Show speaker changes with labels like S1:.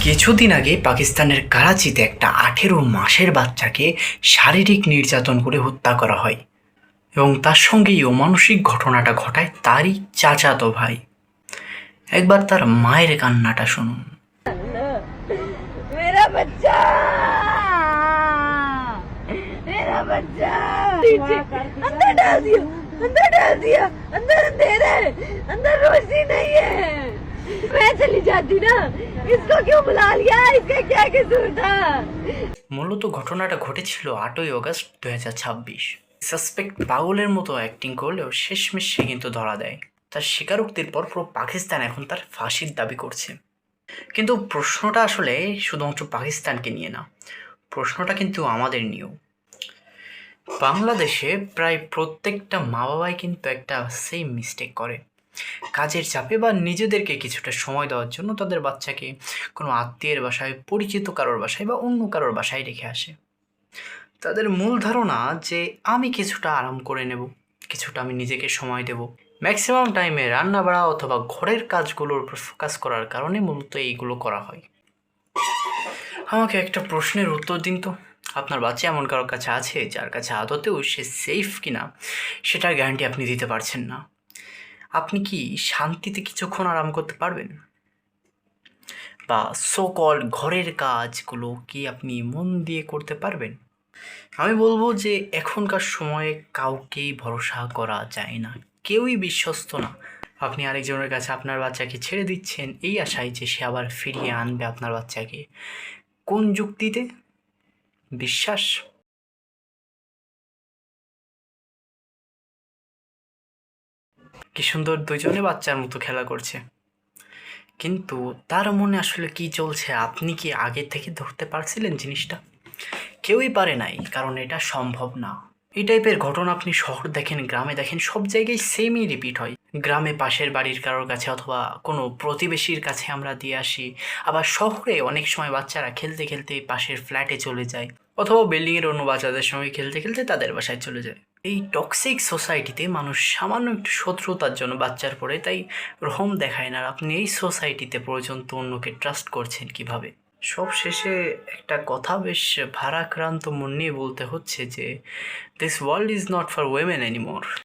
S1: কিছুদিন আগে পাকিস্তানের করাচিতে একটা 18 মাসের বাচ্চাকে শারীরিক নির্যাতন করে হত্যা করা হয় এবং তার সঙ্গেই অমানুষিক ঘটনাটা ঘটায় তারই চাচাতো ভাই। একবার তার মায়ের কান্নাটা শুনুন।
S2: मेरा बच्चा मेरा बच्चा अंदर डाल दिया अंदर डाल दिया अंदर अंधेरा है अंदर रोशनी नहीं है मैं चली जाती ना इसको क्यों बुला लिया इसका क्या कसूर था।
S1: মূলত ঘটনাটা ঘটেছিল 8ই অগস্ট 2026। সাসপেক্ট পাগলের মতো অ্যাক্টিং করলেও শেষমেশ সে কিন্তু ধরা দেয়। তার স্বীকারোক্তির পর পুরো পাকিস্তান এখন তার ফাঁসির দাবি করছে। কিন্তু প্রশ্নটা আসলে শুধুমাত্র পাকিস্তানকে নিয়ে না, প্রশ্নটা কিন্তু আমাদের নিয়েও। বাংলাদেশে প্রায় প্রত্যেকটা মা বাবাই কিন্তু একটা সেম মিস্টেক করে। কাজের চাপে বা নিজেদেরকে কিছুটা সময় দেওয়ার জন্য তাদের বাচ্চাকে কোনো আত্মীয়ের বাসায়, পরিচিত কারোর বাসায় বা অন্য কারোর বাসায় রেখে আসে। তাদের মূল ধারণা যে আমি কিছুটা আরাম করে নেব, কিছুটা আমি নিজেকে সময় দেব। ম্যাক্সিমাম টাইমে রান্না বাড়া অথবা ঘরের কাজগুলোর উপর ফোকাস করার কারণে মূলত এইগুলো করা হয়। আমাকে একটা প্রশ্নের উত্তর দিন তো, আপনার বাচ্চা এমন কারোর কাছে আছে যার কাছে আদতেও সে সেফ কিনা সেটার গ্যারান্টি আপনি দিতে পারছেন না? আপনি কি শান্তিতে কিছুক্ষণ আরাম করতে পারবেন? বা সো-কল্ড ঘরের কাজগুলো কি আপনি মন দিয়ে করতে পারবেন? আমি বলবো যে এখনকার সময়ে কাউকেই ভরসা করা যায় না, কেউই বিশ্বস্ত না। আপনি আরেকজনের কাছে আপনার বাচ্চাকে ছেড়ে দিচ্ছেন এই আশায় যে সে আবার ফিরিয়ে আনবে আপনার বাচ্চাকে। কোন যুক্তিতে? বিশ্বাস? কি সুন্দর দুজনে বাচ্চার মতো খেলা করছে, কিন্তু তার মনে আসলে কি চলছে আপনি কি আগে থেকে ধরতে পারছিলেন জিনিসটা? কেউই পারে নাই, কারণ এটা সম্ভব না। এই টাইপের ঘটনা আপনি শহর দেখেন, গ্রামে দেখেন, সব জায়গায় সেমই রিপিট হয়। গ্রামে পাশের বাড়ির কারোর কাছে অথবা কোনো প্রতিবেশীর কাছে আমরা দিয়ে আসি, আবার শহরে অনেক সময় বাচ্চারা খেলতে খেলতে পাশের ফ্ল্যাটে চলে যায় অথবা বিল্ডিংয়ের অন্য বাচ্চাদের সঙ্গে খেলতে খেলতে তাদের বাসায় চলে যায়। এই টক্সিক সোসাইটিতে মানুষ সামান্য একটু শত্রুতার জন্য বাচ্চার পরে তাই রহম দেখায় না। আর আপনি এই সোসাইটিতে পর্যন্ত অন্যকে ট্রাস্ট করছেন কিভাবে? সব শেষে একটা কথা বেশ ভারাক্রান্ত মন নিয়ে বলতে হচ্ছে যে this world is not for women anymore.